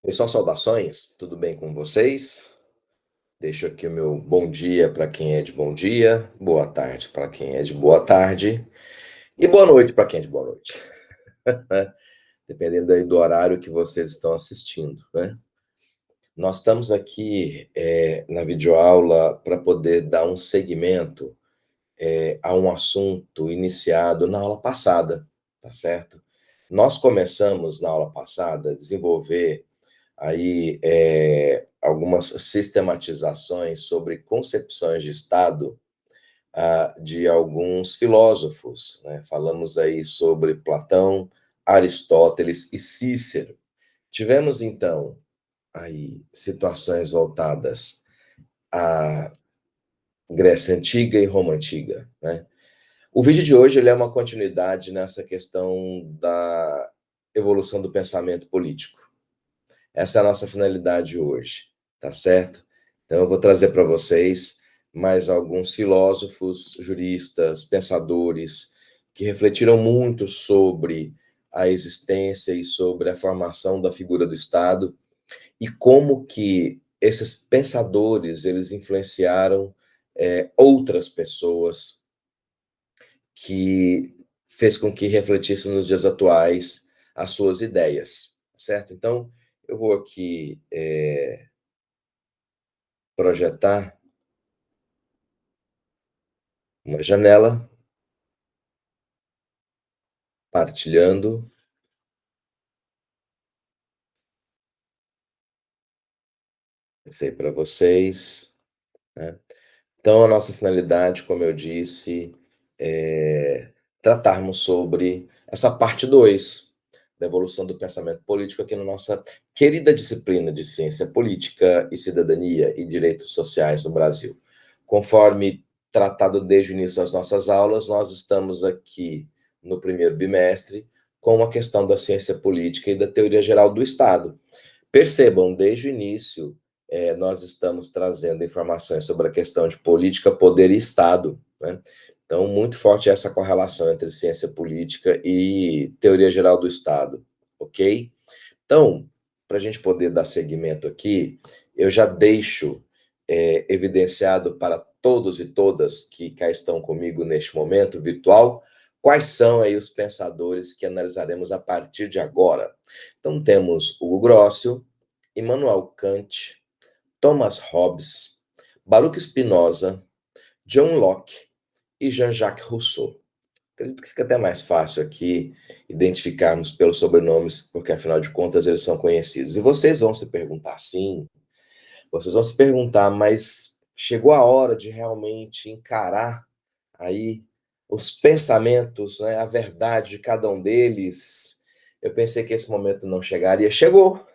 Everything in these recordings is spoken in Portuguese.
Pessoal, saudações, tudo bem com vocês? Deixo aqui o meu bom dia para quem é de bom dia, boa tarde para quem é de boa tarde e boa noite para quem é de boa noite, né? Dependendo aí do horário que vocês estão assistindo, né? Nós estamos aqui na videoaula para poder dar um segmento a um assunto iniciado na aula passada, tá certo? Nós começamos na aula passada a desenvolver aí algumas sistematizações sobre concepções de Estado de alguns filósofos, né? Falamos aí sobre Platão, Aristóteles e Cícero. Tivemos então aí situações voltadas à Grécia Antiga e Roma Antiga, né? O vídeo de hoje ele é uma continuidade nessa questão da evolução do pensamento político. Essa é a nossa finalidade hoje, tá certo? Então eu vou trazer para vocês mais alguns filósofos, juristas, pensadores que refletiram muito sobre a existência e sobre a formação da figura do Estado e como que esses pensadores eles influenciaram outras pessoas que fez com que refletissem nos dias atuais as suas ideias, certo? Então eu vou aqui projetar uma janela, partilhando, esse aí para vocês, né? Então, a nossa finalidade, como eu disse, é tratarmos sobre essa parte 2 da evolução do pensamento político aqui na nossa querida disciplina de Ciência Política e Cidadania e Direitos Sociais no Brasil. Conforme tratado desde o início das nossas aulas, nós estamos aqui no primeiro bimestre com a questão da ciência política e da teoria geral do Estado. Percebam, desde o início, nós estamos trazendo informações sobre a questão de política, poder e Estado, né? Então, muito forte essa correlação entre ciência política e teoria geral do Estado, ok? Então, para a gente poder dar seguimento aqui, eu já deixo evidenciado para todos e todas que cá estão comigo neste momento virtual, quais são aí os pensadores que analisaremos a partir de agora. Então, temos Hugo Grossio, Immanuel Kant, Thomas Hobbes, Baruch Spinoza, John Locke e Jean-Jacques Rousseau. Acredito que fica até mais fácil aqui identificarmos pelos sobrenomes, porque afinal de contas eles são conhecidos. E vocês vão se perguntar, sim, vocês vão se perguntar, mas chegou a hora de realmente encarar aí os pensamentos, né, a verdade de cada um deles. Eu pensei que esse momento não chegaria. Chegou,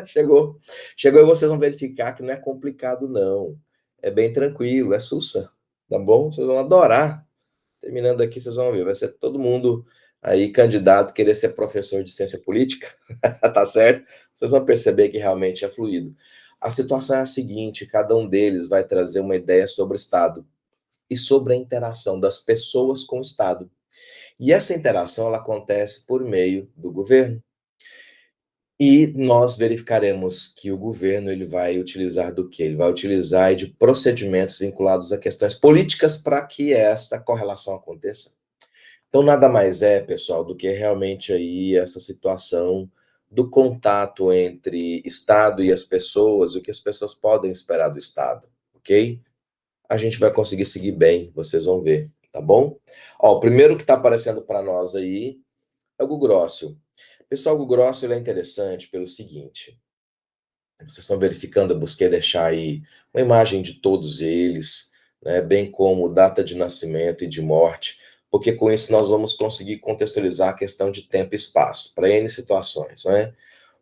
chegou. Chegou e vocês vão verificar que não é complicado, não. É bem tranquilo, é sussa, tá bom? Vocês vão adorar. Terminando aqui, vocês vão ver, vai ser todo mundo aí candidato querer ser professor de ciência política, tá certo? Vocês vão perceber que realmente é fluido. A situação é a seguinte, cada um deles vai trazer uma ideia sobre o Estado e sobre a interação das pessoas com o Estado. E essa interação ela acontece por meio do governo. E nós verificaremos que o governo ele vai utilizar do quê? Ele vai utilizar de procedimentos vinculados a questões políticas para que essa correlação aconteça. Então, nada mais é, pessoal, do que realmente aí essa situação do contato entre Estado e as pessoas, o que as pessoas podem esperar do Estado, ok? A gente vai conseguir seguir bem, vocês vão ver, tá bom? Ó, o primeiro que está aparecendo para nós aí é o Google Grosso. Pessoal, o Google Grosso ele é interessante pelo seguinte, vocês estão verificando, eu busquei deixar aí uma imagem de todos eles, né, bem como data de nascimento e de morte, porque com isso nós vamos conseguir contextualizar a questão de tempo e espaço, para N situações, não é?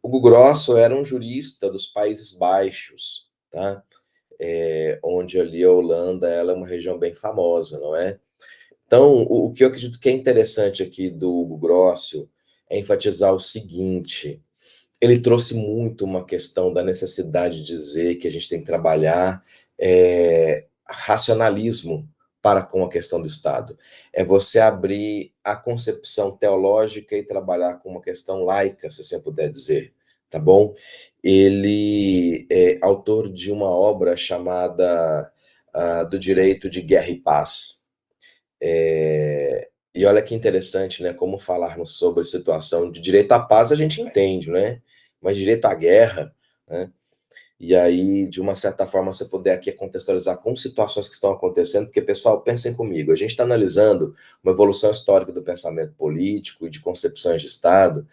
O Hugo Grosso era um jurista dos Países Baixos, tá? Onde ali a Holanda ela é uma região bem famosa, não é? Então, o que eu acredito que é interessante aqui do Hugo Grosso é enfatizar o seguinte, ele trouxe muito uma questão da necessidade de dizer que a gente tem que trabalhar racionalismo para com a questão do Estado. É você abrir a concepção teológica e trabalhar com uma questão laica, se você puder dizer, tá bom? Ele é autor de uma obra chamada Do Direito de Guerra e Paz. E olha que interessante, né? Como falarmos sobre situação de direito à paz a gente entende, né? Mas direito à guerra, né? E aí, de uma certa forma, você puder aqui contextualizar com situações que estão acontecendo, porque, pessoal, pensem comigo, a gente está analisando uma evolução histórica do pensamento político e de concepções de Estado,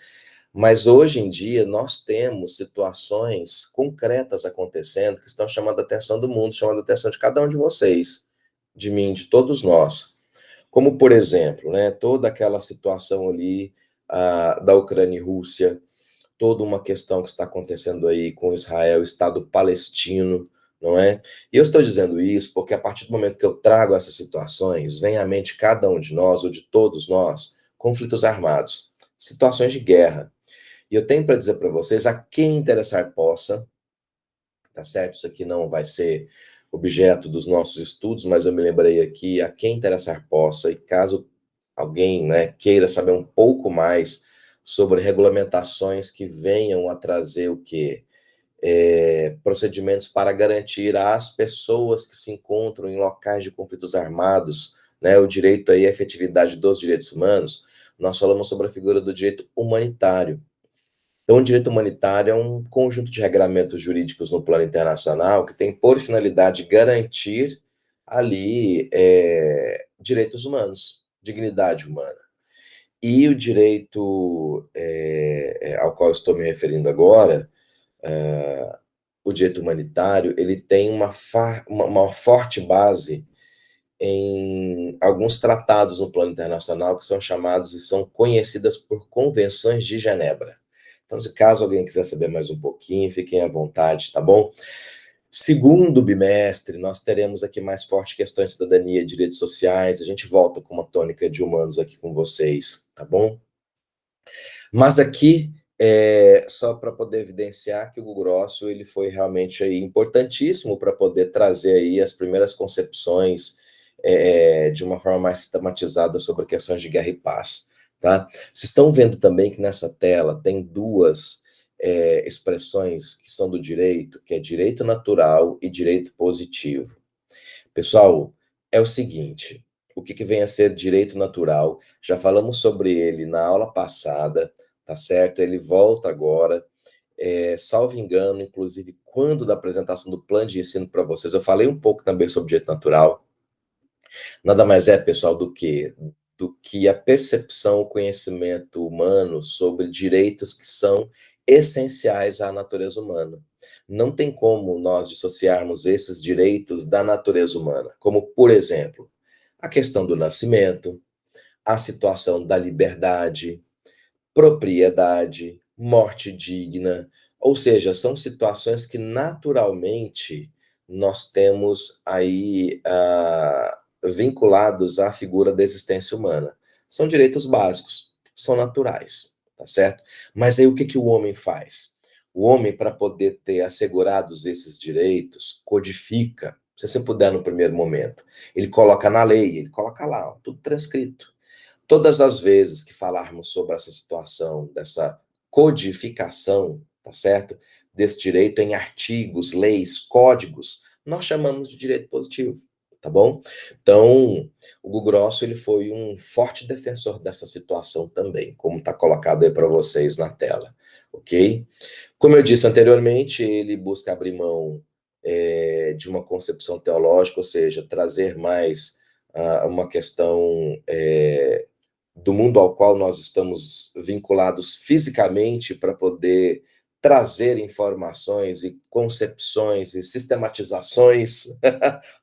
mas hoje em dia nós temos situações concretas acontecendo que estão chamando a atenção do mundo, chamando a atenção de cada um de vocês, de mim, de todos nós. Como, por exemplo, né, toda aquela situação ali da Ucrânia e Rússia, toda uma questão que está acontecendo aí com Israel, Estado palestino, não é? E eu estou dizendo isso porque a partir do momento que eu trago essas situações, vem à mente cada um de nós, ou de todos nós, conflitos armados, situações de guerra. E eu tenho para dizer para vocês, a quem interessar possa, tá certo? Isso aqui não vai ser objeto dos nossos estudos, mas eu me lembrei aqui, a quem interessar possa, e caso alguém, né, queira saber um pouco mais sobre regulamentações que venham a trazer o quê? Procedimentos para garantir às pessoas que se encontram em locais de conflitos armados, né, o direito aí à efetividade dos direitos humanos, nós falamos sobre a figura do direito humanitário. Então, o direito humanitário é um conjunto de regramentos jurídicos no plano internacional que tem por finalidade garantir ali direitos humanos, dignidade humana. E o direito ao qual estou me referindo agora, o direito humanitário, ele tem uma forte base em alguns tratados no plano internacional que são chamados e são conhecidas por convenções de Genebra. Então, se caso alguém quiser saber mais um pouquinho, fiquem à vontade, tá bom? Segundo bimestre, nós teremos aqui mais forte questões de cidadania e direitos sociais. A gente volta com uma tônica de humanos aqui com vocês, tá bom? Mas aqui, só para poder evidenciar que o Google Grosso ele foi realmente aí importantíssimo para poder trazer aí as primeiras concepções de uma forma mais sistematizada sobre questões de guerra e paz, tá? Vocês estão vendo também que nessa tela tem duas expressões que são do direito, que é direito natural e direito positivo. Pessoal, é o seguinte, o que vem a ser direito natural? Já falamos sobre ele na aula passada, tá certo? Ele volta agora, salvo engano, inclusive quando da apresentação do plano de ensino para vocês, eu falei um pouco também sobre direito natural. Nada mais é, pessoal, do que a percepção, o conhecimento humano sobre direitos que são essenciais à natureza humana. Não tem como nós dissociarmos esses direitos da natureza humana, como, por exemplo, a questão do nascimento, a situação da liberdade, propriedade, morte digna, ou seja, são situações que naturalmente nós temos aí vinculados à figura da existência humana. São direitos básicos, são naturais, tá certo? Mas aí o que o homem faz? O homem, para poder ter assegurados esses direitos, codifica, se você puder no primeiro momento, ele coloca na lei, ele coloca lá, ó, tudo transcrito. Todas as vezes que falarmos sobre essa situação, dessa codificação, tá certo? Desse direito em artigos, leis, códigos, nós chamamos de direito positivo, tá bom? Então, o Gugu Grosso, ele foi um forte defensor dessa situação também, como está colocado aí para vocês na tela, ok? Como eu disse anteriormente, ele busca abrir mão de uma concepção teológica, ou seja, trazer mais uma questão do mundo ao qual nós estamos vinculados fisicamente para poder trazer informações e concepções e sistematizações,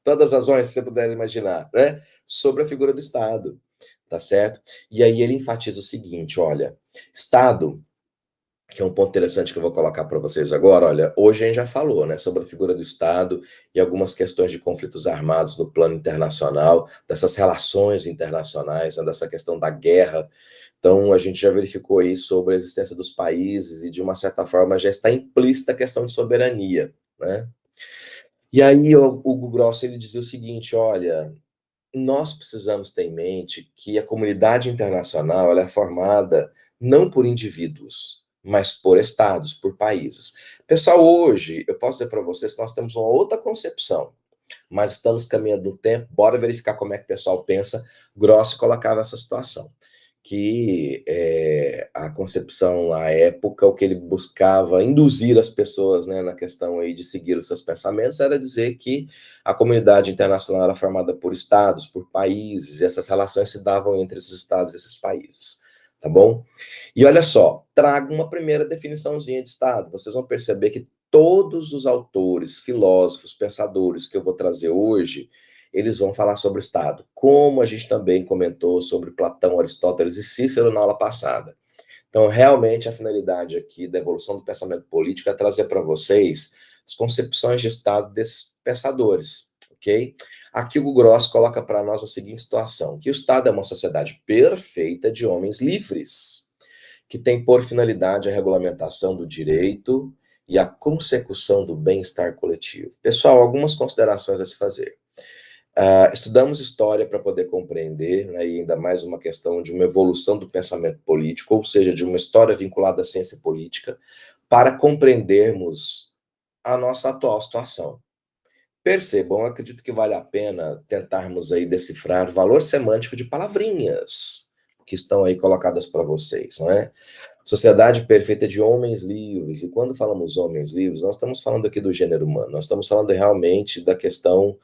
todas as ações que você puder imaginar, né, sobre a figura do Estado, tá certo? E aí ele enfatiza o seguinte, olha, Estado, que é um ponto interessante que eu vou colocar para vocês agora, olha, hoje a gente já falou, né, sobre a figura do Estado e algumas questões de conflitos armados no plano internacional, dessas relações internacionais, né, dessa questão da guerra. Então, a gente já verificou aí sobre a existência dos países e, de uma certa forma, já está implícita a questão de soberania, né? E aí o Hugo Gross, ele dizia o seguinte, olha, nós precisamos ter em mente que a comunidade internacional ela é formada não por indivíduos, mas por estados, por países. Pessoal, hoje eu posso dizer para vocês que nós temos uma outra concepção, mas estamos caminhando no tempo, bora verificar como é que o pessoal pensa. Gross colocava essa situação, que a concepção, à época, o que ele buscava induzir as pessoas, né, na questão aí de seguir os seus pensamentos, era dizer que a comunidade internacional era formada por estados, por países, e essas relações se davam entre esses estados e esses países, tá bom? E olha só, trago uma primeira definiçãozinha de estado, vocês vão perceber que todos os autores, filósofos, pensadores que eu vou trazer hoje, eles vão falar sobre Estado, como a gente também comentou sobre Platão, Aristóteles e Cícero na aula passada. Então, realmente, a finalidade aqui da evolução do pensamento político é trazer para vocês as concepções de Estado desses pensadores, ok? Aqui o Gross coloca para nós a seguinte situação, que o Estado é uma sociedade perfeita de homens livres, que tem por finalidade a regulamentação do direito e a consecução do bem-estar coletivo. Pessoal, algumas considerações a se fazer. Estudamos história para poder compreender, né, e ainda mais uma questão de uma evolução do pensamento político, ou seja, de uma história vinculada à ciência política, para compreendermos a nossa atual situação. Percebam, acredito que vale a pena tentarmos aí decifrar o valor semântico de palavrinhas que estão aí colocadas para vocês, não é? Sociedade perfeita de homens livres. E quando falamos homens livres, nós estamos falando aqui do gênero humano, nós estamos falando realmente da questão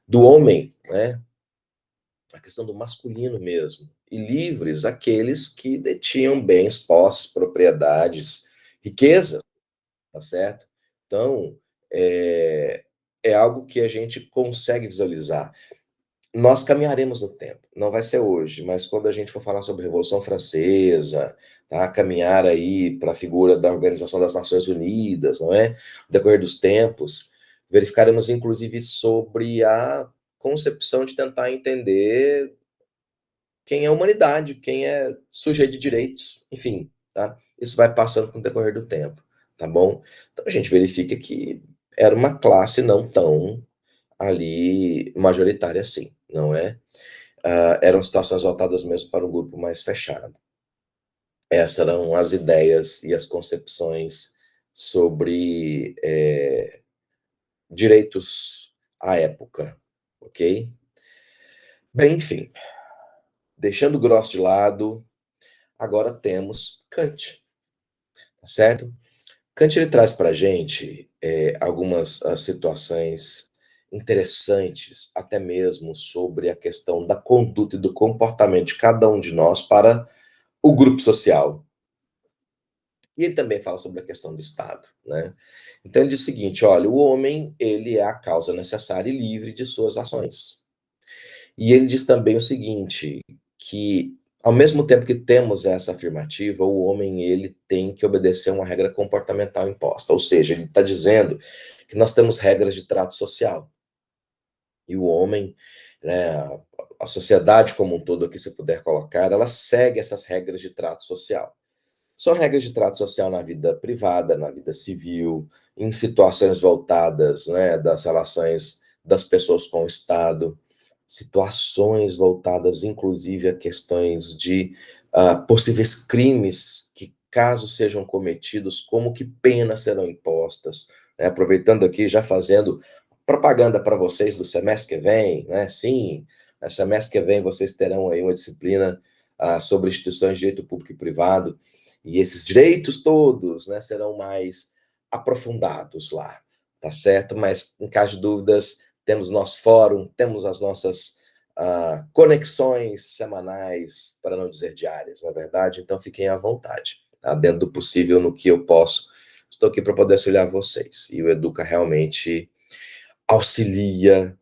do homem, né? A questão do masculino mesmo. E livres aqueles que detinham bens, posses, propriedades, riquezas, tá certo? Então, é algo que a gente consegue visualizar. Nós caminharemos no tempo, não vai ser hoje, mas quando a gente for falar sobre a Revolução Francesa, tá? Caminhar aí para a figura da Organização das Nações Unidas, não é? No decorrer dos tempos, verificaremos inclusive sobre a concepção de tentar entender quem é a humanidade, quem é sujeito de direitos, enfim, tá? Isso vai passando com o decorrer do tempo, tá bom? Então a gente verifica que era uma classe não tão ali majoritária assim, não é? Eram situações voltadas mesmo para um grupo mais fechado. Essas eram as ideias e as concepções sobre direitos à época, ok? Bem, enfim, deixando o grosso de lado, agora temos Kant, tá certo? Kant ele traz para a gente algumas situações interessantes, até mesmo sobre a questão da conduta e do comportamento de cada um de nós para o grupo social. E ele também fala sobre a questão do Estado, né? Então ele diz o seguinte, olha, o homem, ele é a causa necessária e livre de suas ações. E ele diz também o seguinte, que ao mesmo tempo que temos essa afirmativa, o homem, ele tem que obedecer uma regra comportamental imposta, ou seja, ele está dizendo que nós temos regras de trato social. E o homem, né, a sociedade como um todo aqui, se puder colocar, ela segue essas regras de trato social. São regras de trato social na vida privada, na vida civil, em situações voltadas, né, das relações das pessoas com o Estado, situações voltadas, inclusive, a questões de possíveis crimes que, caso sejam cometidos, como que penas serão impostas. Né? Aproveitando aqui, já fazendo propaganda para vocês do semestre que vem, né? Sim, no semestre que vem vocês terão aí uma disciplina sobre instituições de direito público e privado, e esses direitos todos, né, serão mais aprofundados lá, tá certo? Mas, em caso de dúvidas, temos nosso fórum, temos as nossas conexões semanais, para não dizer diárias, não é verdade? Então, fiquem à vontade, tá? Dentro do possível, no que eu posso. Estou aqui para poder auxiliar vocês. E o Educa realmente auxilia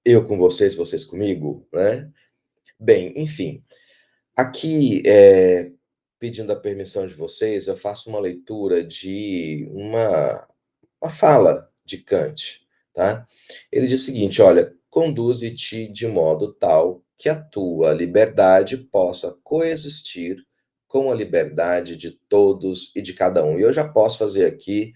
eu com vocês, vocês comigo, né? Bem, enfim, aqui, pedindo a permissão de vocês, eu faço uma leitura de uma fala de Kant, tá? Ele diz o seguinte, olha, conduze-te de modo tal que a tua liberdade possa coexistir com a liberdade de todos e de cada um. E eu já posso fazer aqui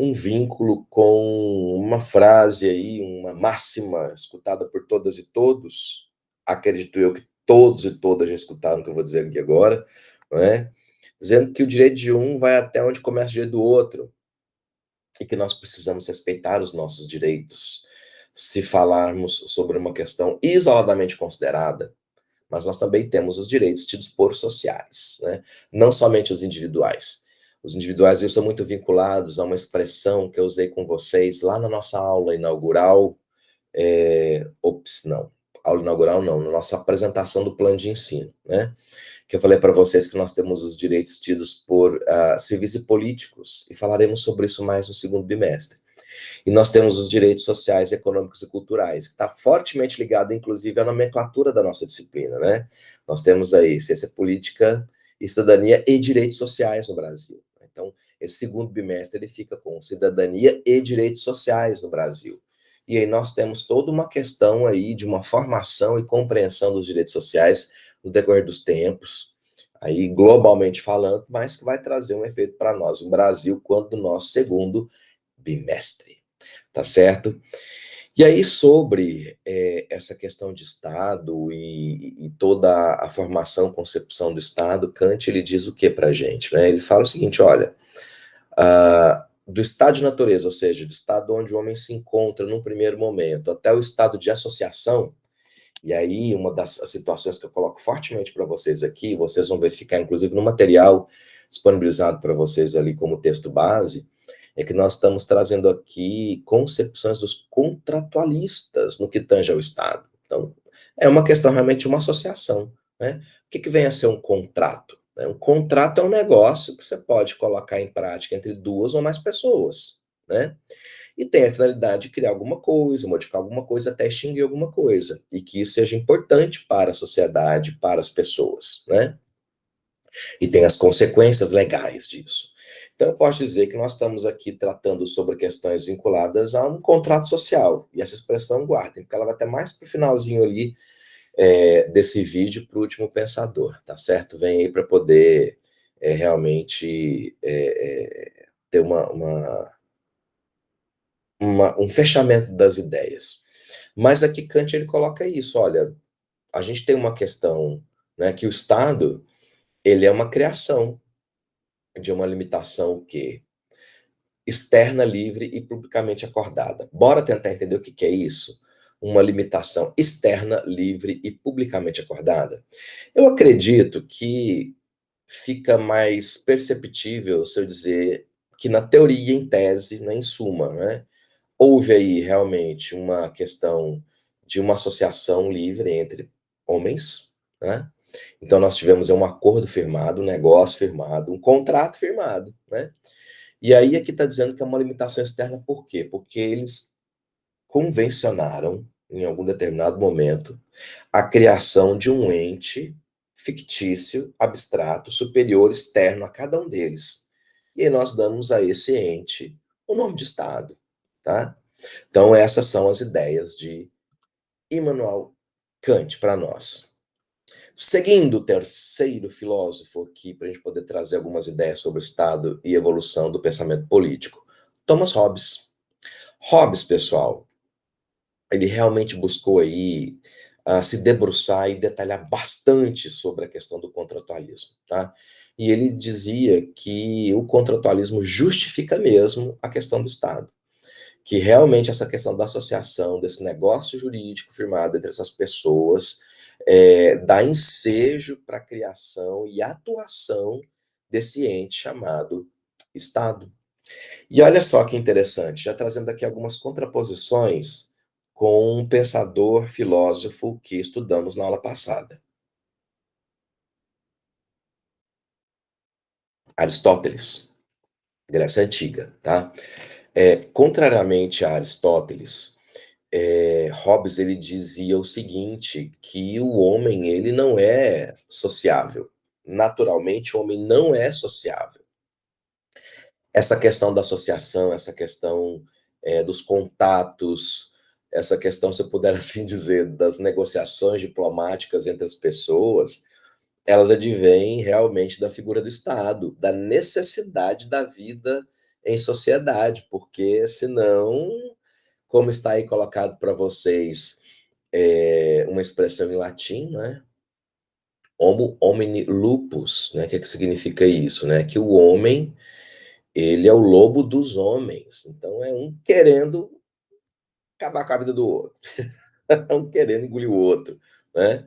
um vínculo com uma frase aí, uma máxima escutada por todas e todos, acredito eu que todos e todas já escutaram o que eu vou dizer aqui agora, não é? dizendo que o direito de um vai até onde começa o direito do outro, e que nós precisamos respeitar os nossos direitos, se falarmos sobre uma questão isoladamente considerada, mas nós também temos os direitos tidos por sociais, né? Não somente os individuais. Os individuais eles são muito vinculados a uma expressão que eu usei com vocês lá na nossa aula inaugural, não, aula inaugural não, na nossa apresentação do plano de ensino, né? Que eu falei para vocês que nós temos os direitos tidos por civis e políticos, e falaremos sobre isso mais no segundo bimestre. E nós temos os direitos sociais, econômicos e culturais, que está fortemente ligado, inclusive, à nomenclatura da nossa disciplina, né? Nós temos aí ciência política, cidadania e direitos sociais no Brasil. Então, esse segundo bimestre ele fica com cidadania e direitos sociais no Brasil. E aí nós temos toda uma questão aí de uma formação e compreensão dos direitos sociais no decorrer dos tempos, aí globalmente falando, mas que vai trazer um efeito para nós, no Brasil, quanto no nosso segundo bimestre. Tá certo? E aí, sobre essa questão de Estado e toda a formação, concepção do Estado, Kant ele diz o que para a gente? Né? Ele fala o seguinte: olha, do estado de natureza, ou seja, do estado onde o homem se encontra num primeiro momento, até o estado de associação, e aí uma das situações que eu coloco fortemente para vocês aqui, vocês vão verificar, inclusive, no material disponibilizado para vocês ali como texto base, é que nós estamos trazendo aqui concepções dos contratualistas no que tange ao Estado. Então, é uma questão realmente de uma associação, né? O que vem a ser um contrato? Um contrato é um negócio que você pode colocar em prática entre duas ou mais pessoas, né? E tem a finalidade de criar alguma coisa, modificar alguma coisa, até extinguir alguma coisa, e que isso seja importante para a sociedade, para as pessoas, né? E tem as consequências legais disso. Então, eu posso dizer que nós estamos aqui tratando sobre questões vinculadas a um contrato social, e essa expressão guardem, porque ela vai até mais para o finalzinho ali desse vídeo, para o último pensador, tá certo? Vem aí para poder realmente ter um fechamento das ideias. Mas aqui Kant ele coloca isso, olha, a gente tem uma questão, né, que o Estado ele é uma criação de uma limitação que externa, livre e publicamente acordada. Bora tentar entender o que é isso? Uma limitação externa, livre e publicamente acordada? Eu acredito que fica mais perceptível se eu dizer que na teoria, em tese, né, em suma, né, houve aí realmente uma questão de uma associação livre entre homens, né? Então nós tivemos um acordo firmado, um negócio firmado, um contrato firmado, né? E aí aqui está dizendo que é uma limitação externa, por quê? Porque eles convencionaram, em algum determinado momento, a criação de um ente fictício, abstrato, superior, externo a cada um deles. E aí nós damos a esse ente o nome de Estado, tá? Então essas são as ideias de Immanuel Kant para nós. Seguindo o terceiro filósofo aqui, para a gente poder trazer algumas ideias sobre o Estado e evolução do pensamento político, Thomas Hobbes. Hobbes, pessoal, ele realmente buscou aí se debruçar e detalhar bastante sobre a questão do contratualismo, tá? E ele dizia que o contratualismo justifica mesmo a questão do Estado, que realmente essa questão da associação, desse negócio jurídico firmado entre essas pessoas, dá ensejo para a criação e atuação desse ente chamado Estado. E olha só que interessante, já trazendo aqui algumas contraposições com um pensador, filósofo que estudamos na aula passada, Aristóteles, Grécia Antiga, tá? Contrariamente a Aristóteles, Hobbes ele dizia o seguinte, que o homem ele não é sociável. Naturalmente, o homem não é sociável. Essa questão da associação, essa questão dos contatos, essa questão, se eu puder assim dizer, das negociações diplomáticas entre as pessoas, elas advêm realmente da figura do Estado, da necessidade da vida em sociedade, porque senão, como está aí colocado para vocês, uma expressão em latim, né? Homo homini lupus, né, que significa isso, né, que o homem, ele é o lobo dos homens, então é um querendo acabar com a vida do outro, um querendo engolir o outro, né.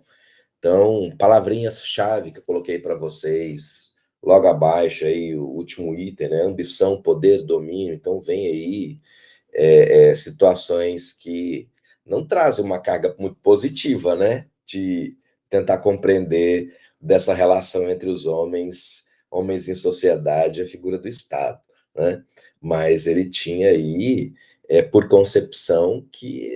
Então, palavrinhas-chave que eu coloquei para vocês, logo abaixo aí, o último item, né, ambição, poder, domínio, então vem aí, situações que não trazem uma carga muito positiva, né, de tentar compreender dessa relação entre os homens, homens em sociedade e a figura do Estado, né. Mas ele tinha aí, por concepção que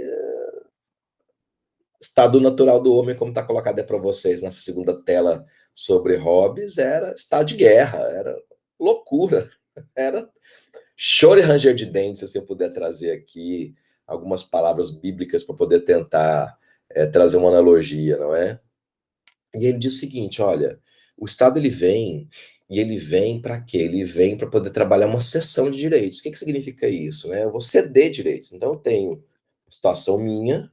estado natural do homem, como está colocado aí para vocês nessa segunda tela sobre Hobbes, era estado de guerra, era loucura, era choro e ranger de dentes, se eu puder trazer aqui algumas palavras bíblicas para poder tentar, trazer uma analogia, não é? E ele diz o seguinte: "Olha, o Estado ele vem, e ele vem para quê? Ele vem para poder trabalhar uma cessão de direitos". O que que significa isso, né? Eu vou ceder direitos, então eu tenho situação minha,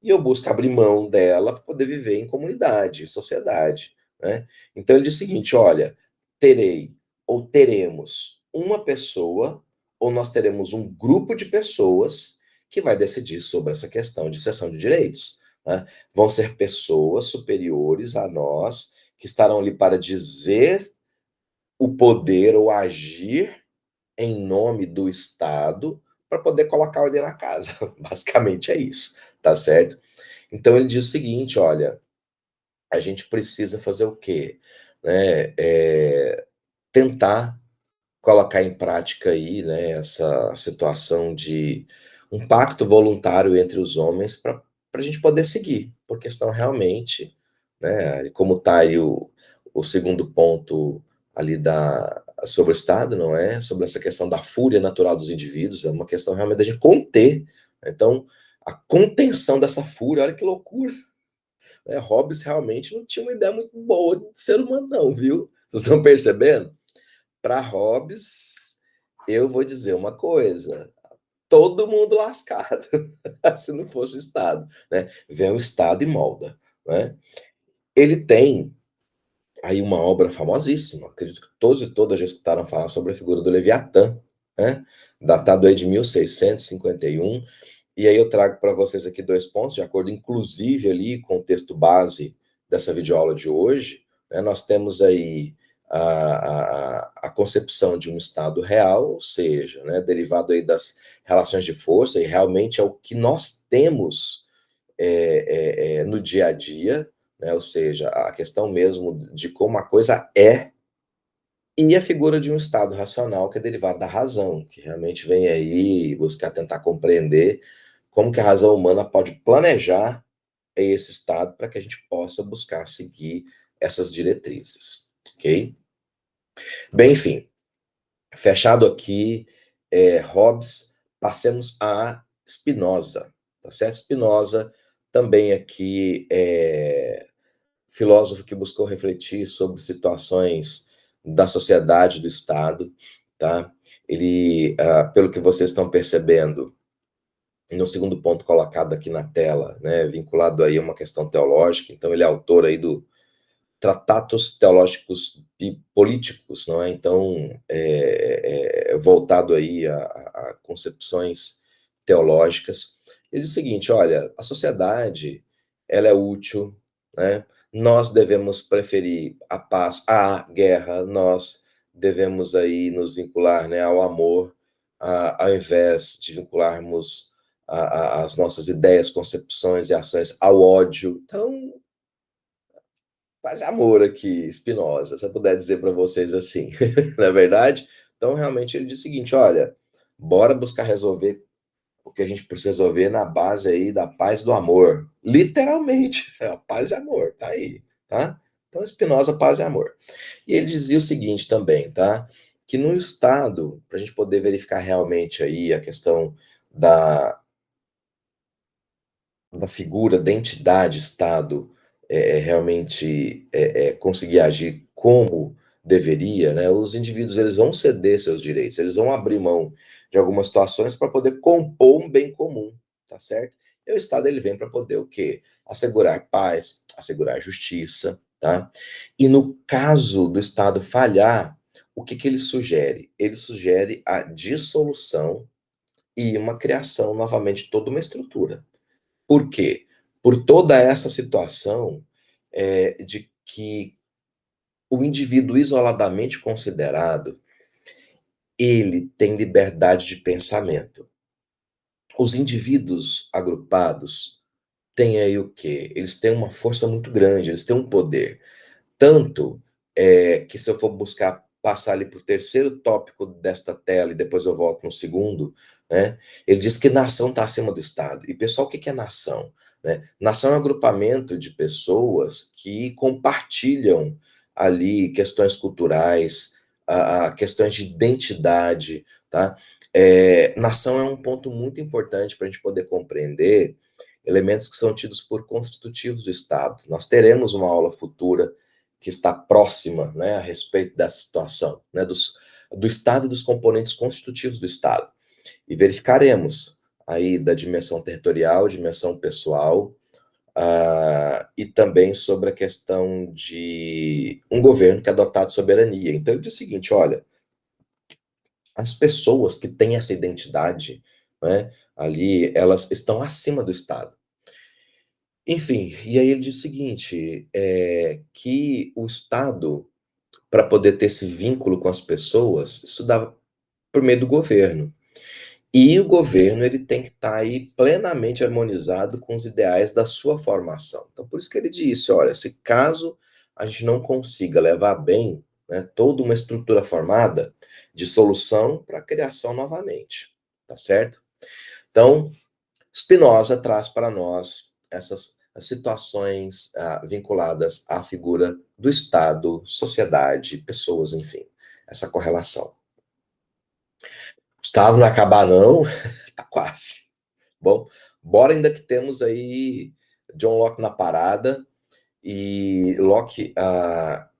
e eu busco abrir mão dela para poder viver em comunidade, em sociedade, né. Então ele diz o seguinte: "Olha, terei ou teremos uma pessoa, ou nós teremos um grupo de pessoas que vai decidir sobre essa questão de cessão de direitos, né. Vão ser pessoas superiores a nós, que estarão ali para dizer o poder ou agir em nome do Estado, para poder colocar ordem na casa". Basicamente é isso, tá certo? Então ele diz o seguinte: "Olha, a gente precisa fazer o quê? Né, tentar colocar em prática aí, né, essa situação de um pacto voluntário entre os homens para a gente poder seguir, porque senão realmente, né, como está aí o segundo ponto ali da sobre o Estado, não é, sobre essa questão da fúria natural dos indivíduos, é uma questão realmente da gente conter, então, a contenção dessa fúria, olha que loucura, né, Hobbes realmente não tinha uma ideia muito boa de ser humano não, viu. Vocês estão percebendo? Para Hobbes, eu vou dizer uma coisa, todo mundo lascado, se não fosse o Estado, né. Vem o Estado e molda, né. Ele tem aí uma obra famosíssima, acredito que todos e todas já escutaram falar sobre a figura do Leviatã, né, datado aí de 1651. E aí eu trago para vocês aqui 2 pontos, de acordo inclusive ali com o texto base dessa videoaula de hoje, né, nós temos aí a concepção de um estado real, ou seja, né, derivado aí das relações de força, e realmente é o que nós temos, no dia a dia, né, ou seja, a questão mesmo de como a coisa é, e a figura de um estado racional que é derivado da razão, que realmente vem aí buscar tentar compreender como que a razão humana pode planejar esse estado para que a gente possa buscar seguir essas diretrizes, ok? Bem, enfim, fechado aqui, Hobbes, passemos a Spinoza, tá certo? Spinoza também aqui filósofo que buscou refletir sobre situações da sociedade, do Estado, tá? Ele, pelo que vocês estão percebendo, no segundo ponto colocado aqui na tela, né, vinculado aí a uma questão teológica, então ele é autor aí do Tratatos Teológicos e Políticos, não é? Então, voltado aí a concepções teológicas. Ele diz o seguinte: olha, a sociedade ela é útil, né? Nós devemos preferir a paz à guerra, nós devemos aí nos vincular, né, ao amor, ao invés de vincularmos as nossas ideias, concepções e ações ao ódio. Então, paz e amor aqui, Spinoza, se eu puder dizer para vocês assim, não é verdade? Então, realmente, ele diz o seguinte: olha, bora buscar resolver o que a gente precisa resolver na base aí da paz e do amor. Literalmente, paz e amor, tá aí, tá? Então, Spinoza, paz e amor. E ele dizia o seguinte também, tá? Que no Estado, para a gente poder verificar realmente aí a questão da, da figura, da entidade Estado, realmente conseguir agir como deveria, né, os indivíduos eles vão ceder seus direitos, eles vão abrir mão de algumas situações para poder compor um bem comum, tá certo? E o Estado ele vem para poder o quê? Assegurar paz, assegurar justiça, tá? E no caso do Estado falhar, o que que ele sugere? Ele sugere a dissolução e uma criação novamente de toda uma estrutura. Por quê? Por toda essa situação, de que o indivíduo isoladamente considerado, ele tem liberdade de pensamento. Os indivíduos agrupados têm aí o quê? Eles têm uma força muito grande, eles têm um poder. Tanto, que se eu for buscar passar ali para o terceiro tópico desta tela e depois eu volto no segundo, né, ele diz que nação está acima do Estado. E pessoal, o que que é nação? Né? Nação é um agrupamento de pessoas que compartilham ali questões culturais, questões de identidade, tá? Nação é um ponto muito importante para a gente poder compreender elementos que são tidos por constitutivos do Estado. Nós teremos uma aula futura que está próxima, né, a respeito dessa situação, né, do Estado e dos componentes constitutivos do Estado. E verificaremos aí da dimensão territorial, dimensão pessoal, e também sobre a questão de um governo que é dotado de soberania. Então ele diz o seguinte, olha, as pessoas que têm essa identidade, né, ali, elas estão acima do Estado. Enfim, e aí ele diz o seguinte, que o Estado, para poder ter esse vínculo com as pessoas, isso dava por meio do governo. E o governo ele tem que estar aí plenamente harmonizado com os ideais da sua formação. Então, por isso que ele disse, olha, se caso a gente não consiga levar bem, né, toda uma estrutura formada, de solução para a criação novamente, tá certo? Então, Spinoza traz para nós essas situações vinculadas à figura do Estado, sociedade, pessoas, enfim, essa correlação. Gustavo, não acabar não, tá quase. Bom, bora ainda que temos aí John Locke na parada, e Locke,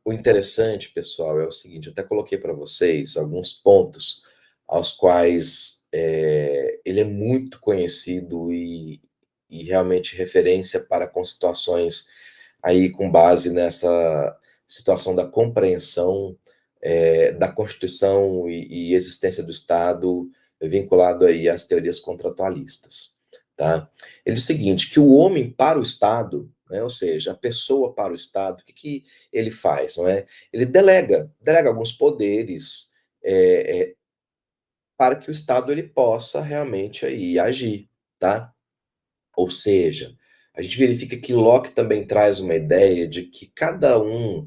o interessante, pessoal, é o seguinte, eu até coloquei para vocês alguns pontos aos quais ele é muito conhecido e realmente referência para com situações aí com base nessa situação da compreensão da Constituição e existência do Estado vinculado aí às teorias contratualistas, tá? Ele diz o seguinte, que o homem para o Estado, né, ou seja, a pessoa para o Estado, o que que ele faz, não é? Ele delega alguns poderes para que o Estado ele possa realmente aí agir, tá? Ou seja, a gente verifica que Locke também traz uma ideia de que cada um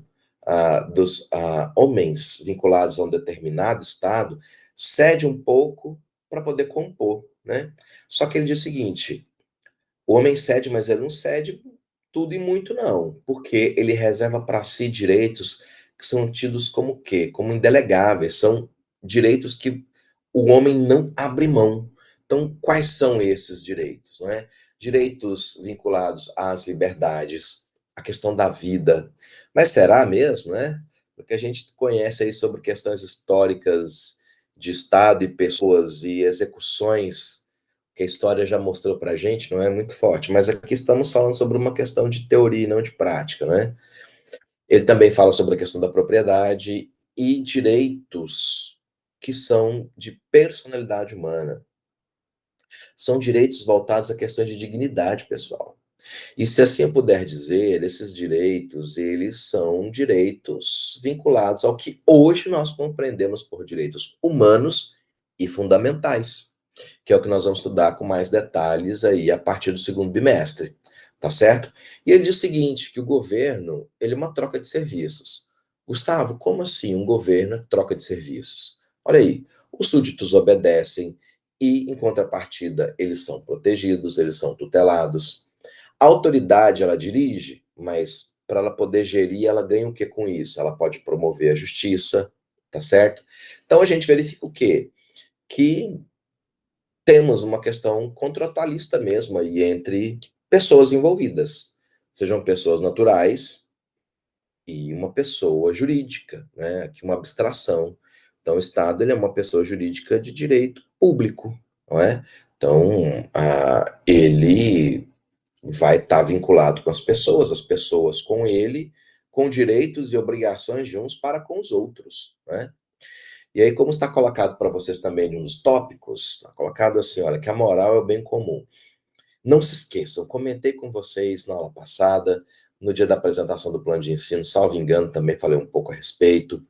dos homens vinculados a um determinado estado cede um pouco para poder compor, né? Só que ele diz o seguinte, o homem cede, mas ele não cede tudo e muito não, porque ele reserva para si direitos que são tidos como o quê? Como indelegáveis, são direitos que o homem não abre mão. Então, quais são esses direitos, não é? Direitos vinculados às liberdades, a questão da vida. Mas será mesmo, né? Porque a gente conhece aí sobre questões históricas de Estado e pessoas e execuções que a história já mostrou para a gente, não é muito forte. Mas aqui estamos falando sobre uma questão de teoria e não de prática, né? Ele também fala sobre a questão da propriedade e direitos que são de personalidade humana. São direitos voltados a questões de dignidade pessoal. E se assim eu puder dizer, esses direitos, eles são direitos vinculados ao que hoje nós compreendemos por direitos humanos e fundamentais, que é o que nós vamos estudar com mais detalhes aí a partir do segundo bimestre, tá certo? E ele diz o seguinte, que o governo, ele é uma troca de serviços. Gustavo, como assim um governo é troca de serviços? Olha aí, os súditos obedecem e, em contrapartida, eles são protegidos, eles são tutelados. A autoridade, ela dirige, mas para ela poder gerir, ela ganha o que com isso? Ela pode promover a justiça, tá certo? Então a gente verifica o quê? Que temos uma questão contratualista mesmo aí entre pessoas envolvidas, sejam pessoas naturais e uma pessoa jurídica, né? Aqui uma abstração. Então o Estado ele é uma pessoa jurídica de direito público, não é? Então ele vai estar vinculado com as pessoas com ele, com direitos e obrigações de uns para com os outros, né? E aí, como está colocado para vocês também de um dos tópicos, está colocado assim, olha, que a moral é o bem comum. Não se esqueçam, comentei com vocês na aula passada, no dia da apresentação do plano de ensino, salvo engano, também falei um pouco a respeito.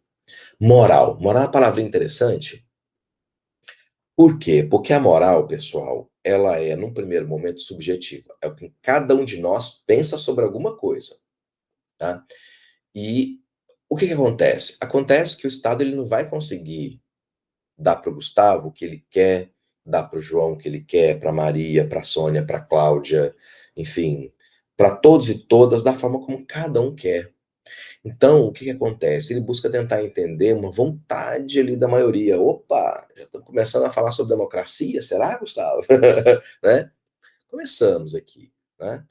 Moral. Moral é uma palavra interessante. Por quê? Porque a moral, pessoal, ela é, num primeiro momento, subjetiva. É o que cada um de nós pensa sobre alguma coisa, tá? E o que que acontece? Acontece que o Estado ele não vai conseguir dar para o Gustavo o que ele quer, dar para o João o que ele quer, para Maria, para Sônia, para Cláudia, enfim, para todos e todas da forma como cada um quer. Então, o que que acontece? Ele busca tentar entender uma vontade ali da maioria. Opa, já estamos começando a falar sobre democracia, será, Gustavo? Né? Começamos aqui, né?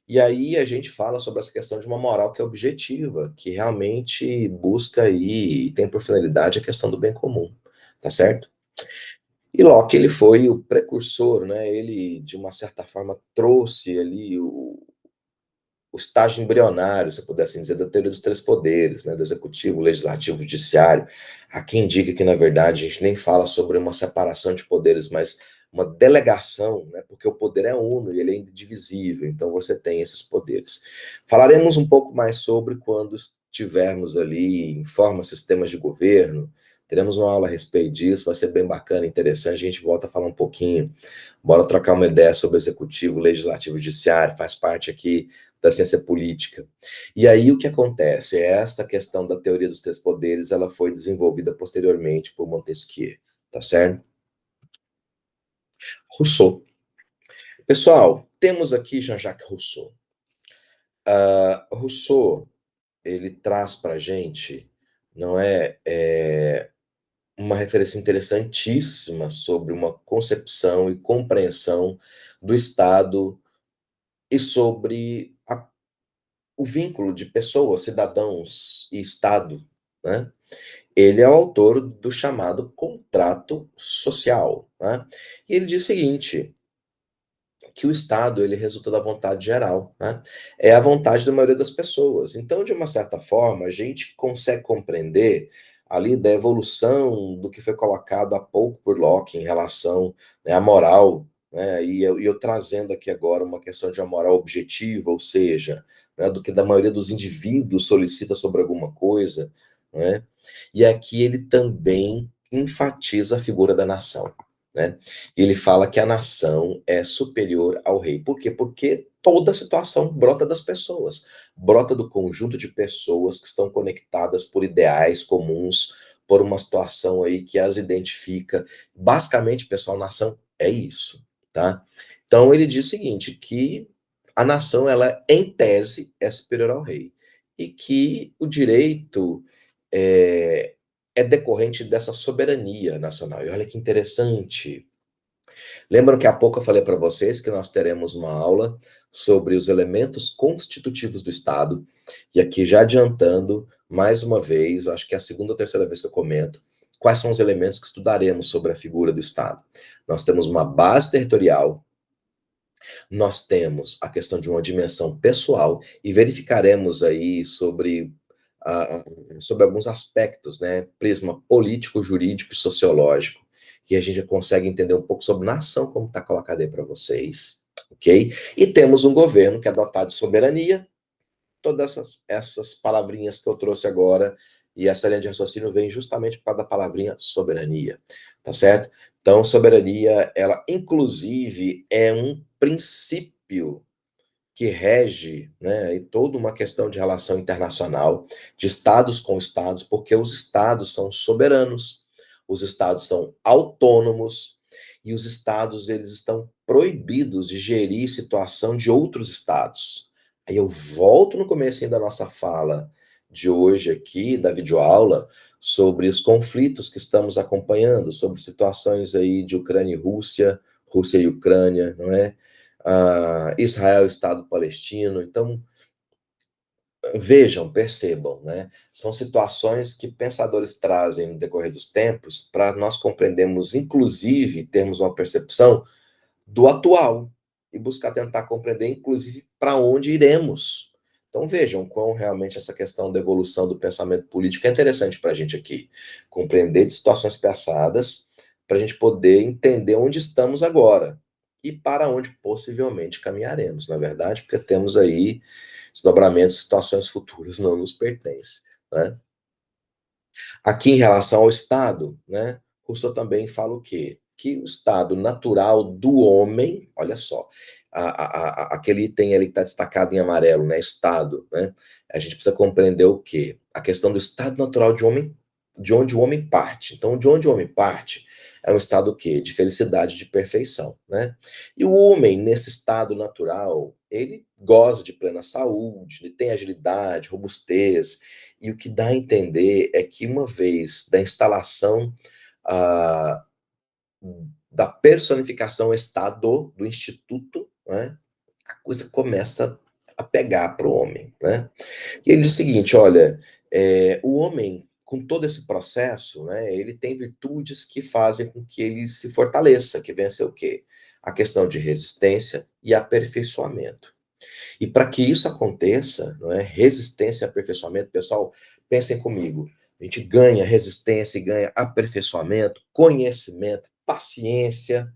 E aí a gente fala sobre essa questão de uma moral que é objetiva, que realmente busca aí e tem por finalidade a questão do bem comum, tá certo? E Locke, ele foi o precursor, né? Ele, de uma certa forma, trouxe ali o estágio embrionário, se pudesse dizer, da teoria dos três poderes, né? Do executivo, legislativo, judiciário. Há quem diga que, na verdade, a gente nem fala sobre uma separação de poderes, mas uma delegação, né? Porque o poder é uno e ele é indivisível, então você tem esses poderes. Falaremos um pouco mais sobre quando estivermos ali em forma sistemas de governo. Teremos uma aula a respeito disso, vai ser bem bacana, interessante. A gente volta a falar um pouquinho. Bora trocar uma ideia sobre executivo, legislativo, judiciário, faz parte aqui da ciência política. E aí o que acontece? Esta questão da teoria dos três poderes, ela foi desenvolvida posteriormente por Montesquieu, tá certo? Rousseau. Pessoal, temos aqui Jean-Jacques Rousseau. Rousseau, ele traz para a gente, não uma referência interessantíssima sobre uma concepção e compreensão do Estado e sobre o vínculo de pessoas, cidadãos e Estado, né? Ele é o autor do chamado contrato social, né? E ele diz o seguinte, que o Estado ele resulta da vontade geral, né? É a vontade da maioria das pessoas. Então, de uma certa forma, a gente consegue compreender ali da evolução do que foi colocado há pouco por Locke em relação, né, à moral, né? E eu trazendo aqui agora uma questão de uma moral objetiva, ou seja, né, do que da maioria dos indivíduos solicita sobre alguma coisa, né? E aqui ele também enfatiza a figura da nação, né? E ele fala que a nação é superior ao rei. Por quê? Porque toda a situação brota das pessoas, brota do conjunto de pessoas que estão conectadas por ideais comuns, por uma situação aí que as identifica. Basicamente, pessoal, nação é isso, tá? Então ele diz o seguinte, que a nação, ela, em tese, é superior ao rei. E que o direito é, é decorrente dessa soberania nacional. E olha que interessante. Lembram que há pouco eu falei para vocês que nós teremos uma aula sobre os elementos constitutivos do Estado, e aqui já adiantando, mais uma vez, eu acho que é a segunda ou terceira vez que eu comento, quais são os elementos que estudaremos sobre a figura do Estado. Nós temos uma base territorial, nós temos a questão de uma dimensão pessoal, e verificaremos aí sobre alguns aspectos, né, prisma político, jurídico e sociológico, que a gente já consegue entender um pouco sobre nação, como está colocado aí para vocês, ok? E temos um governo que é dotado de soberania, todas essas palavrinhas que eu trouxe agora, e essa linha de raciocínio vem justamente por causa da palavrinha soberania, tá certo? Então, soberania, ela inclusive é um princípio que rege, né, e toda uma questão de relação internacional, de estados com estados, porque os estados são soberanos, os estados são autônomos, e os estados eles estão proibidos de gerir situação de outros estados. Aí eu volto no comecinho da nossa fala de hoje aqui, da videoaula, sobre os conflitos que estamos acompanhando, sobre situações aí de Ucrânia e Rússia, Rússia e Ucrânia, não é? Israel, Estado palestino. Então, vejam, percebam, né? São situações que pensadores trazem no decorrer dos tempos para nós compreendermos, inclusive, termos uma percepção do atual e buscar tentar compreender, inclusive, para onde iremos. Então vejam quão realmente essa questão da evolução do pensamento político é interessante para a gente aqui, compreender de situações passadas, para a gente poder entender onde estamos agora e para onde possivelmente caminharemos, na verdade, porque temos aí desdobramentos, situações futuras não nos pertencem, né? Aqui em relação ao Estado, né, Rousseau também fala o quê? Que o estado natural do homem, olha só, aquele item ali que está destacado em amarelo, né, Estado, né, a gente precisa compreender o quê? A questão do estado natural de homem, de onde o homem parte. Então, de onde o homem parte é um estado o quê? De felicidade, de perfeição, né? E o homem, nesse estado natural, ele goza de plena saúde, ele tem agilidade, robustez, e o que dá a entender é que uma vez da instalação ah, da personificação Estado, do instituto, né, a coisa começa a pegar para o homem. Né? E ele diz o seguinte: olha, o homem, com todo esse processo, né, ele tem virtudes que fazem com que ele se fortaleça, que vença o quê? A questão de resistência e aperfeiçoamento. E para que isso aconteça, não é, resistência e aperfeiçoamento, pessoal, pensem comigo. A gente ganha resistência e ganha aperfeiçoamento, conhecimento, paciência,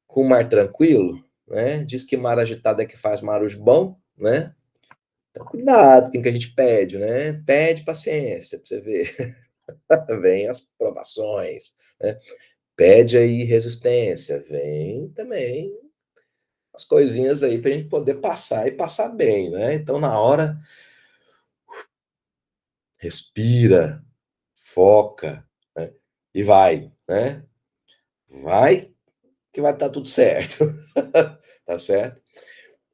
com o mar tranquilo, né? Diz que mar agitado é que faz marujo bom, né? Então, cuidado com o que a gente pede, né? Pede paciência para você ver. Vem as provações, né? Pede aí resistência, vem também as coisinhas aí para a gente poder passar e passar bem, né? Então, na hora, respira, foca, né? E vai, né? Vai que vai estar tudo certo, tá certo?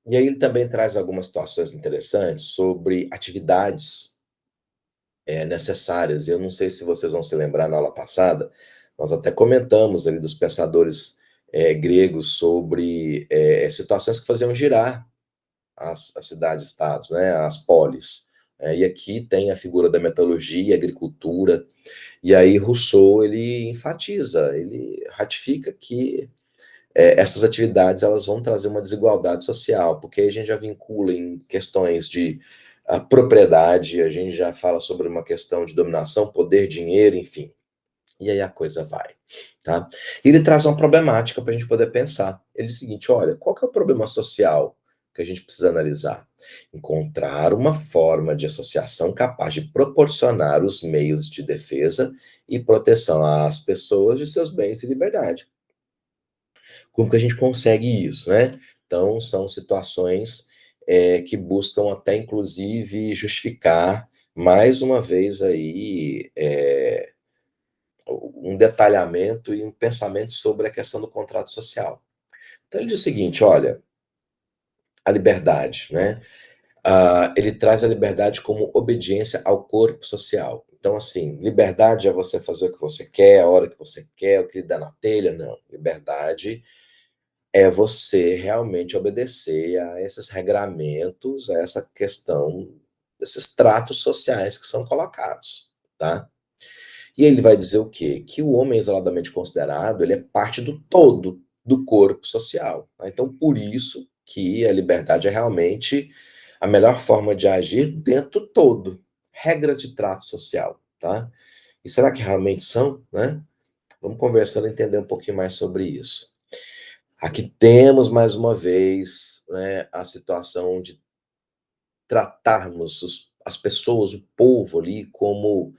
E aí ele também traz algumas situações interessantes sobre atividades necessárias. Eu não sei se vocês vão se lembrar na aula passada, nós até comentamos ali dos pensadores gregos sobre situações que faziam girar as cidades-estados, né, as polis. E aqui tem a figura da metalurgia, agricultura, e aí Rousseau ele enfatiza, ele ratifica que essas atividades elas vão trazer uma desigualdade social, porque aí a gente já vincula em questões de propriedade, a gente já fala sobre uma questão de dominação, poder, dinheiro, enfim. E aí a coisa vai, tá? E ele traz uma problemática para a gente poder pensar. Ele diz o seguinte: olha, qual que é o problema social que a gente precisa analisar? Encontrar uma forma de associação capaz de proporcionar os meios de defesa e proteção às pessoas de seus bens e liberdade. Como que a gente consegue isso, né? Então, são situações que buscam até, inclusive, justificar, mais uma vez aí, um detalhamento e um pensamento sobre a questão do contrato social. Então, ele diz o seguinte, olha, a liberdade, né? Ele traz a liberdade como obediência ao corpo social. Então, assim, liberdade é você fazer o que você quer, a hora que você quer, o que dá na telha, não. Liberdade é você realmente obedecer a esses regramentos, a essa questão, esses tratos sociais que são colocados, tá? E ele vai dizer o quê? Que o homem isoladamente considerado, ele é parte do todo do corpo social. Tá? Então, por isso que a liberdade é realmente a melhor forma de agir dentro do todo. Regras de trato social, tá? E será que realmente são, né? Vamos conversando e entender um pouquinho mais sobre isso. Aqui temos mais uma vez, né, a situação de tratarmos as pessoas, o povo ali, como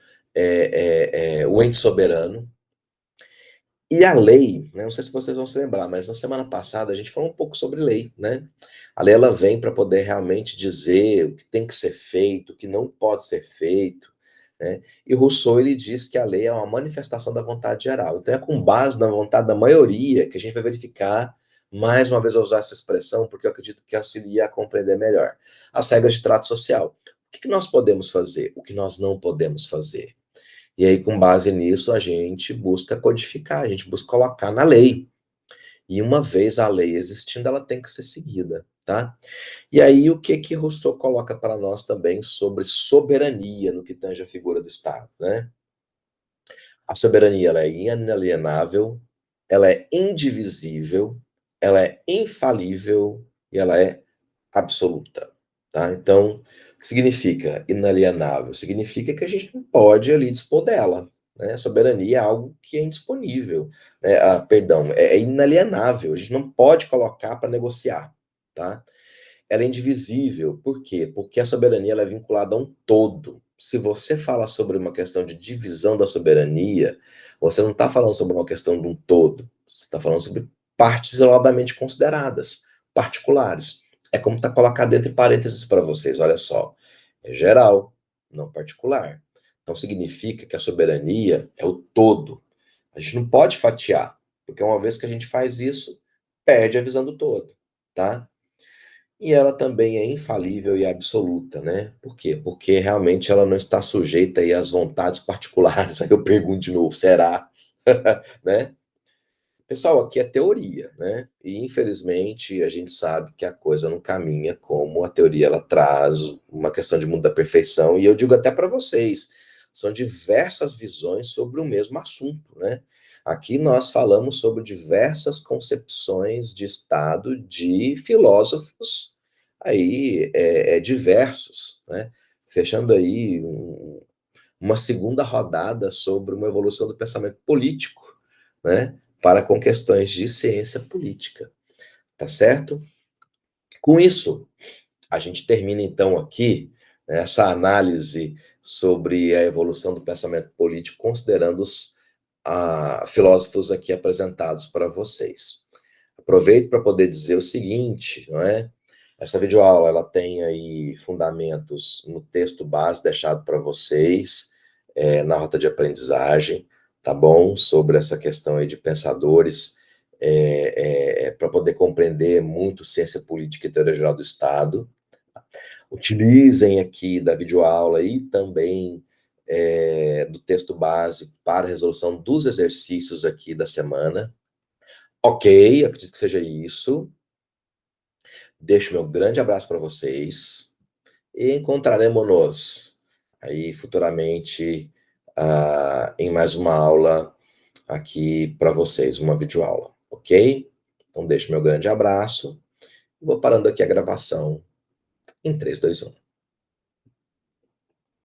o ente soberano. E a lei, né, não sei se vocês vão se lembrar, mas na semana passada a gente falou um pouco sobre lei, né? A lei ela vem para poder realmente dizer o que tem que ser feito, o que não pode ser feito, né? E Rousseau ele diz que a lei é uma manifestação da vontade geral. Então é com base na vontade da maioria que a gente vai verificar, mais uma vez eu usar essa expressão, porque eu acredito que auxilia a compreender melhor as regras de trato social. O que nós podemos fazer? O que nós não podemos fazer? E aí, com base nisso, a gente busca codificar, a gente busca colocar na lei. E uma vez a lei existindo, ela tem que ser seguida, tá? E aí, o que que Rousseau coloca para nós também sobre soberania no que tange a figura do Estado, né? A soberania, ela é inalienável, ela é indivisível, ela é infalível e ela é absoluta, tá. Então, o que significa inalienável? Significa que a gente não pode ali dispor dela, né, soberania é algo que é indisponível, perdão, é inalienável, a gente não pode colocar para negociar, tá. Ela é indivisível, por quê? Porque a soberania ela é vinculada a um todo. Se você fala sobre uma questão de divisão da soberania, você não está falando sobre uma questão de um todo, você está falando sobre partes isoladamente consideradas, particulares. É como está colocado entre parênteses para vocês, olha só, é geral, não particular. Então significa que a soberania é o todo. A gente não pode fatiar, porque uma vez que a gente faz isso, perde a visão do todo, tá? E ela também é infalível e absoluta, né. Por quê? Porque realmente ela não está sujeita aí às vontades particulares, aí eu pergunto de novo: "Será?", né. Pessoal, aqui é teoria, né, e infelizmente a gente sabe que a coisa não caminha como a teoria ela traz, uma questão de mundo da perfeição, e eu digo até para vocês, são diversas visões sobre o mesmo assunto, né. Aqui nós falamos sobre diversas concepções de estado de filósofos aí, diversos, né, fechando aí uma segunda rodada sobre uma evolução do pensamento político, né, para com questões de ciência política, tá certo? Com isso, a gente termina então aqui, né, essa análise sobre a evolução do pensamento político, considerando os filósofos aqui apresentados para vocês. Aproveito para poder dizer o seguinte, não é? Essa videoaula ela tem aí fundamentos no texto base deixado para vocês, na rota de aprendizagem, tá bom? Sobre essa questão aí de pensadores, para poder compreender muito ciência política e teoria geral do Estado. Utilizem aqui da videoaula e também do texto base para a resolução dos exercícios aqui da semana. Ok, acredito que seja isso. Deixo meu grande abraço para vocês e encontraremos-nos aí futuramente em mais uma aula aqui para vocês, uma videoaula, ok? Então deixo meu grande abraço e vou parando aqui a gravação em 3, 2, 1.